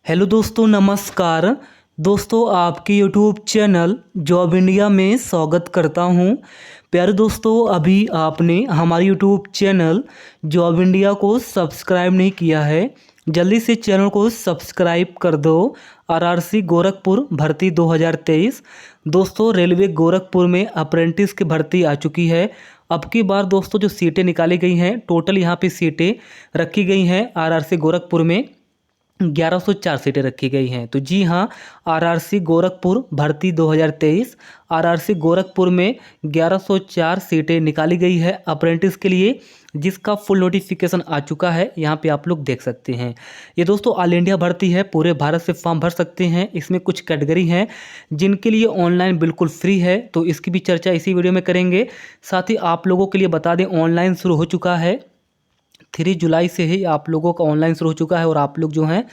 Hello दोस्तों, नमस्कार। दोस्तों, आपके यूट्यूब चैनल जॉब इंडिया में स्वागत करता हूं। प्यारे दोस्तों, अभी आपने हमारे यूट्यूब चैनल जॉब इंडिया को सब्सक्राइब नहीं किया है, जल्दी से चैनल को सब्सक्राइब कर दो। आरआरसी गोरखपुर भर्ती 2023। दोस्तों, रेलवे गोरखपुर में अप्रेंटिस की भर्ती आ चुकी है। अब की बार दोस्तों जो सीटें निकाली गई हैं, टोटल यहाँ पे सीटें रखी गई हैं आरआरसी गोरखपुर में 1104 सीटें रखी गई हैं। तो जी हाँ, आरआरसी गोरखपुर भर्ती 2023 आरआरसी गोरखपुर में 1104 सीटें निकाली गई है अप्रेंटिस के लिए, जिसका फुल नोटिफिकेशन आ चुका है। यहाँ पे आप लोग देख सकते हैं। ये दोस्तों ऑल इंडिया भर्ती है, पूरे भारत से फॉर्म भर सकते हैं। इसमें कुछ कैटेगरी हैं जिनके लिए ऑनलाइन बिल्कुल फ्री है, तो इसकी भी चर्चा इसी वीडियो में करेंगे। साथ ही आप लोगों के लिए बता दें, ऑनलाइन शुरू हो चुका है। 3 जुलाई से ही आप लोगों का ऑनलाइन शुरू हो चुका है और आप लोग जो हैं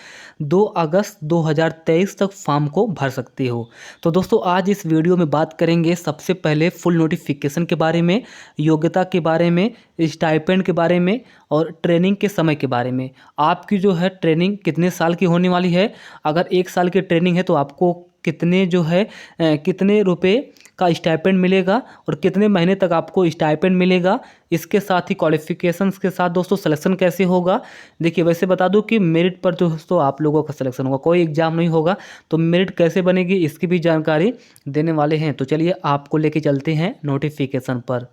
2 अगस्त 2023 तक फॉर्म को भर सकते हो। तो दोस्तों, आज इस वीडियो में बात करेंगे सबसे पहले फुल नोटिफिकेशन के बारे में, योग्यता के बारे में, स्टाइपेंड के बारे में और ट्रेनिंग के समय के बारे में। आपकी जो है ट्रेनिंग कितने साल की होने वाली है। अगर 1 साल की ट्रेनिंग है तो आपको कितने जो है कितने रुपए का स्टाइपेंड मिलेगा और कितने महीने तक आपको स्टाइपेंड मिलेगा। इसके साथ ही क्वालिफिकेशंस के साथ दोस्तों सिलेक्शन कैसे होगा। देखिए, वैसे बता दूं कि मेरिट पर दोस्तों आप लोगों का सिलेक्शन होगा, कोई एग्जाम नहीं होगा। तो मेरिट कैसे बनेगी इसकी भी जानकारी देने वाले हैं। तो चलिए आपको लेके चलते हैं नोटिफिकेशन पर।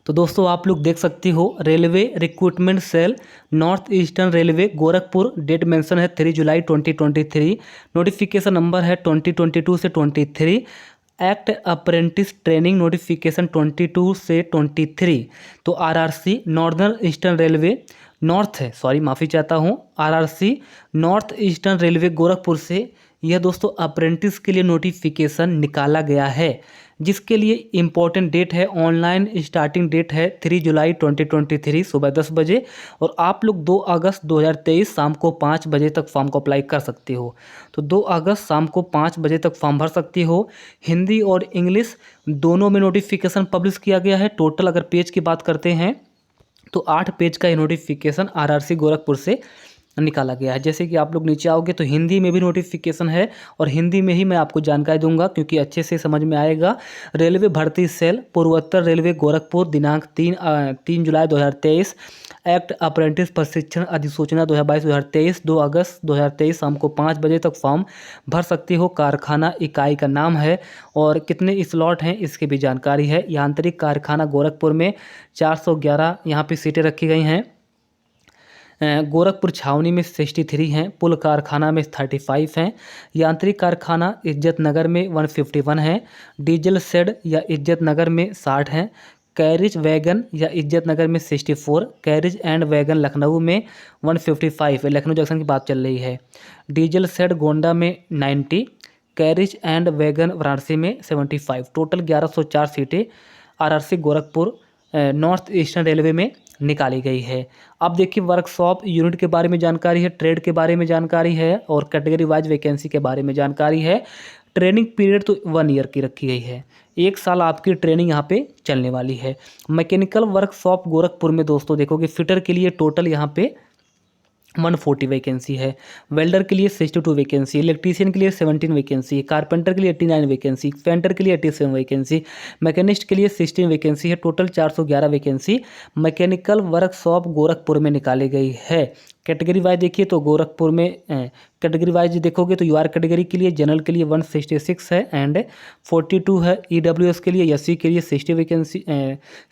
तो दोस्तों, आप लोग देख सकते हो, railway recruitment cell North Eastern railway Gorakhpur, date mention है 3 जुलाई 2023। नोटिफिकेशन नंबर है 2022 से 23। एक्ट अप्रेंटिस ट्रेनिंग नोटिफिकेशन 22 से 23। तो RRC northern eastern railway north है, सॉरी माफ़ी चाहता हूँ, RRC north Eastern railway Gorakhpur से यह दोस्तों अप्रेंटिस के लिए नोटिफिकेशन निकाला गया है, जिसके लिए इम्पोर्टेंट डेट है, ऑनलाइन स्टार्टिंग डेट है 3 जुलाई 2023 सुबह 10 बजे और आप लोग 2 अगस्त 2023 शाम को 5 बजे तक फॉर्म को अप्लाई कर सकते हो। तो 2 अगस्त शाम को 5 बजे तक फॉर्म भर सकते हो। हिंदी और इंग्लिश दोनों में नोटिफिकेशन पब्लिश किया गया है। टोटल अगर पेज की बात करते हैं तो 8 पेज का ये नोटिफिकेशन आरआरसी गोरखपुर से निकाला गया है। जैसे कि आप लोग नीचे आओगे तो हिंदी में भी नोटिफिकेशन है और हिंदी में ही मैं आपको जानकारी दूंगा क्योंकि अच्छे से समझ में आएगा। रेलवे भर्ती सेल पूर्वोत्तर रेलवे गोरखपुर, दिनांक 3 जुलाई 2023। एक्ट अप्रेंटिस प्रशिक्षण अधिसूचना 2022-2023, 2 अगस्त 2023 शाम को 5 बजे तक फॉर्म भर सकते हो। कारखाना इकाई का नाम है और कितने स्लॉट हैं इसकी भी जानकारी है। यांत्रिक कारखाना गोरखपुर में 411 यहाँ पे सीटें रखी गई हैं। गोरखपुर छावनी में 63 हैं। पुल कारखाना में 35 हैं। यांत्रिक कारखाना इज्जत नगर में 151 है। डीजल शेड या इज्जत नगर में 60 हैं। कैरिज वैगन या इज्जत नगर में 64। कैरिज एंड वैगन लखनऊ में 155 है, लखनऊ जंक्शन की बात चल रही है। डीजल शेड गोंडा में 90। कैरिज एंड वैगन वाराणसी में 75। टोटल 1104 सीटें RRC Gorakhpur north Eastern railway में निकाली गई है। अब देखिए, वर्कशॉप यूनिट के बारे में जानकारी है, ट्रेड के बारे में जानकारी है और कैटेगरी वाइज वैकेंसी के बारे में जानकारी है। ट्रेनिंग पीरियड तो 1 ईयर की रखी गई है, 1 साल आपकी ट्रेनिंग यहाँ पे चलने वाली है। मैकेनिकल वर्कशॉप गोरखपुर में दोस्तों देखोगे, फिटर के लिए टोटल यहाँ पे 140 वैकेंसी है। वेल्डर के लिए 62 वैकेंसी, इलेक्ट्रीशियन के लिए 17 वैकेंसी, कारपेंटर के लिए 89 वैकेंसी, पेंटर के लिए 87 वैकेंसी, मैकेनिस्ट के लिए 16 वैकेंसी है। Total 411 vacancy mechanical workshop Gorakhpur में निकाली गई है। कैटेगरी वाइज देखिए तो गोरखपुर में कैटेगरी वाइज देखोगे तो यूआर कैटेगरी के लिए जनरल के लिए 166 है एंड 42 है। ईडब्ल्यूएस के लिए, एससी के लिए 60 वैकेंसी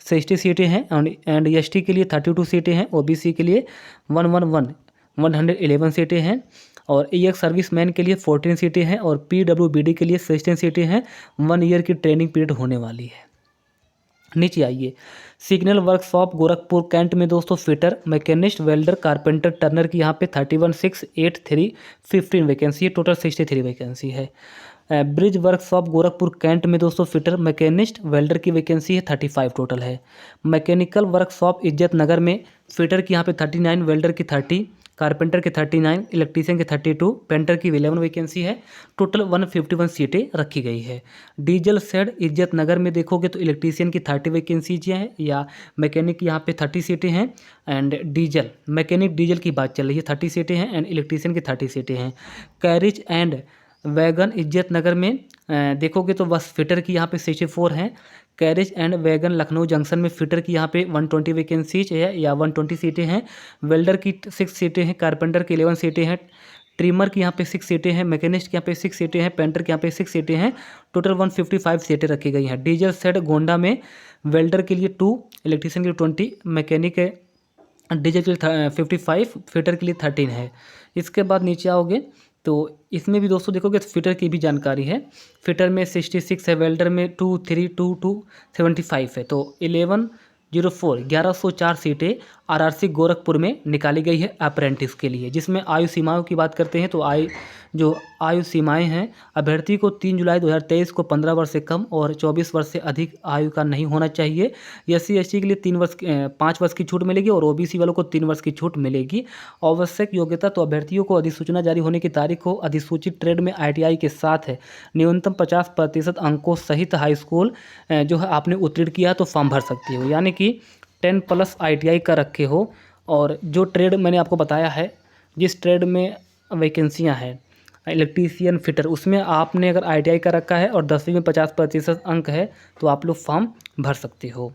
60 सीटें हैं एंड एसटी के लिए 32 सीटें हैं। ओबीसी के लिए 111 सीटें हैं और ईएक्स सर्विसमैन के लिए 14 सीटें हैं और पीडब्ल्यूबीडी के लिए 16 सीटें हैं। 1 ईयर की ट्रेनिंग पीरियड होने वाली है। नीचे आइए, सिग्नल वर्कशॉप गोरखपुर कैंट में दोस्तों fitter, machinist, welder, carpenter, Turner की यहाँ पे 31,683 15 वैकेंसी है। टोटल 63 वैकेंसी है। ब्रिज वर्कशॉप गोरखपुर कैंट में दोस्तों फिटर, मैकेनिस्ट, वेल्डर की वैकेंसी है 35 टोटल है। मैकेनिकल वर्कशॉप इज्जत नगर में फिटर की यहाँ पे 39, वेल्डर की 30, कारपेंटर के 39, इलेक्ट्रीशियन के 32, पेंटर की 11 वैकेंसी है। टोटल 151 सीटें रखी गई है। डीजल शेड इज्जत नगर में देखोगे तो इलेक्ट्रीशियन की 30 वैकेंसीज हैं, या मैकेनिक यहाँ पे 30 सीटें हैं। एंड डीजल मैकेनिक डीजल की बात चल रही है, 30 सीटें हैं। एंड इलेक्ट्रीशियन की 30 सीटें हैं। कैरिज एंड वैगन इज्जत नगर में देखोगे तो बस फिटर की यहाँ पे 64 हैं। Carriage and wagon Lucknow junction में फिटर की यहाँ पे 120 वैकेंसीज है, या 120 सीटें हैं। वेल्डर की 6 सीटें हैं। कारपेंटर की 11 सीटें हैं। ट्रिमर की यहाँ पे 6 सीटें हैं। मैकेनिस्ट के यहाँ पे 6 सीटें हैं। पेंटर के यहाँ पे 6 सीटें हैं। टोटल 155 सीटें रखी गई हैं। डीजल शेड गोंडा में वेल्डर के लिए 2, इलेक्ट्रीशियन के लिए 20, मैकेनिक डीजल के लिए 55, फिटर के लिए 13 है। इसके बाद नीचे आओगे तो इसमें भी दोस्तों देखोगे तो फिटर की भी जानकारी है। फिटर में 66 है, वेल्डर में 2322 है। तो 1104 सीटें आरआरसी गोरखपुर में निकाली गई है अप्रेंटिस के लिए। जिसमें आयु सीमाओं की बात करते हैं तो आयु सीमाएं हैं, अभ्यर्थी को 3 जुलाई 2023 को 15 वर्ष से कम और 24 वर्ष से अधिक आयु का नहीं होना चाहिए। SC/ST के लिए 5 वर्ष की छूट मिलेगी और OBC वालों को 3 वर्ष की छूट मिलेगी। आवश्यक योग्यता तो अभ्यर्थियों को अधिसूचना जारी होने की तारीख को अधिसूचित ट्रेड में ITI के साथ है न्यूनतम 50% अंकों सहित हाई स्कूल जो है आपने उत्तीर्ण किया तो फॉर्म भर सकती हो, यानी कि 10+ ITI का रखे हो। और जो ट्रेड मैंने आपको बताया है, जिस ट्रेड में वैकेंसियाँ हैं इलेक्ट्रीशियन फिटर, उसमें आपने अगर ITI का रखा है और 10वीं में 50% अंक है तो आप लोग फॉर्म भर सकते हो।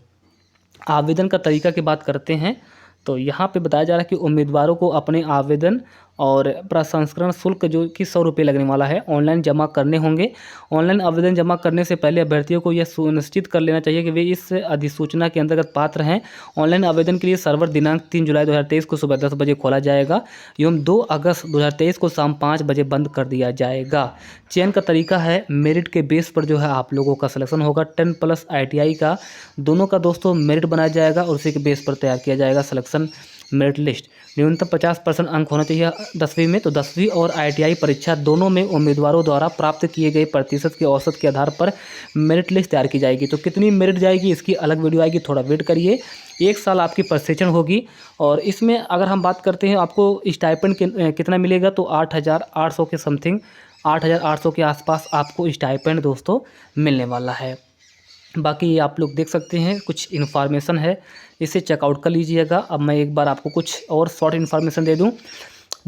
आवेदन का तरीका की बात करते हैं तो यहाँ पे बताया जा रहा है कि उम्मीदवारों को अपने आवेदन और प्रसंस्करण शुल्क जो कि 100 रुपये लगने वाला है ऑनलाइन जमा करने होंगे। ऑनलाइन आवेदन जमा करने से पहले अभ्यर्थियों को यह सुनिश्चित कर लेना चाहिए कि वे इस अधिसूचना के अंतर्गत पात्र हैं। ऑनलाइन आवेदन के लिए सर्वर दिनांक 3 जुलाई 2023 को सुबह 10 बजे खोला जाएगा एवं 2 अगस्त 2023 को शाम 5 बजे बंद कर दिया जाएगा। चयन का तरीका है मेरिट के बेस पर जो है आप लोगों का सिलेक्शन होगा। 10+ ITI का दोनों का दोस्तों मेरिट बनाया जाएगा और उसी के बेस पर तैयार किया जाएगा सिलेक्शन मेरिट लिस्ट। न्यूनतम 50% अंक होना चाहिए 10वीं में, तो 10वीं और ITI परीक्षा दोनों में उम्मीदवारों द्वारा प्राप्त किए गए प्रतिशत के औसत के आधार पर मेरिट लिस्ट तैयार की जाएगी। तो कितनी मेरिट जाएगी इसकी अलग वीडियो आएगी, थोड़ा वेट करिए। 1 साल आपकी प्रशिक्षण होगी और इसमें अगर हम बात करते हैं आपको स्टाइपेंड कितना मिलेगा तो 8,800 के समथिंग, 8,800 के आसपास आपको स्टाइपेंड दोस्तों मिलने वाला है। बाकी ये आप लोग देख सकते हैं, कुछ इन्फॉर्मेशन है, इसे चेकआउट कर लीजिएगा। अब मैं एक बार आपको कुछ और शॉर्ट इन्फॉर्मेशन दे दूं।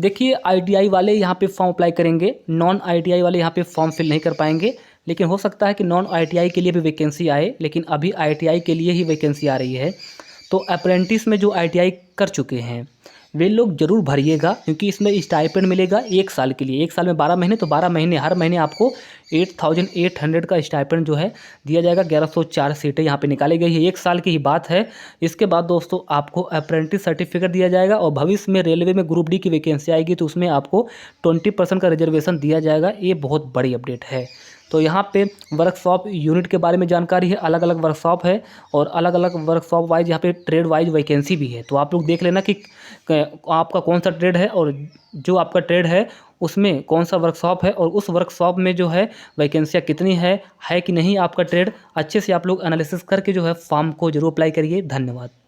देखिए ITI वाले यहाँ पे फॉर्म अप्लाई करेंगे, नॉन ITI वाले यहाँ पे फॉर्म फिल नहीं कर पाएंगे, लेकिन हो सकता है कि नॉन ITI के लिए भी वैकेंसी आए, लेकिन अभी ITI के लिए ही वैकेंसी आ रही है। तो अप्रेंटिस में जो ITI कर चुके हैं वे लोग ज़रूर भरिएगा, क्योंकि इसमें स्टाइपेंड मिलेगा 1 साल के लिए। 1 साल में 12 महीने, तो 12 महीने हर महीने आपको 8,800 का स्टाइपेंड जो है दिया जाएगा। 1104 सीटें यहाँ पे निकाली गई है, 1 साल की ही बात है। इसके बाद दोस्तों आपको अप्रेंटिस सर्टिफिकेट दिया जाएगा और भविष्य में रेलवे में ग्रुप D की वैकेंसी आएगी तो उसमें आपको 20% का रिजर्वेशन दिया जाएगा। ये बहुत बड़ी अपडेट है। तो यहाँ पे वर्कशॉप यूनिट के बारे में जानकारी है, अलग अलग वर्कशॉप है और अलग अलग वर्कशॉप वाइज यहाँ पे ट्रेड वाइज वैकेंसी भी है। तो आप लोग देख लेना कि आपका कौन सा ट्रेड है और जो आपका ट्रेड है उसमें कौन सा वर्कशॉप है और उस वर्कशॉप में जो है वैकेंसियाँ कितनी है कि नहीं आपका ट्रेड। अच्छे से आप लोग एनालिसिस करके जो है फॉर्म को जरूर अप्लाई करिए। धन्यवाद।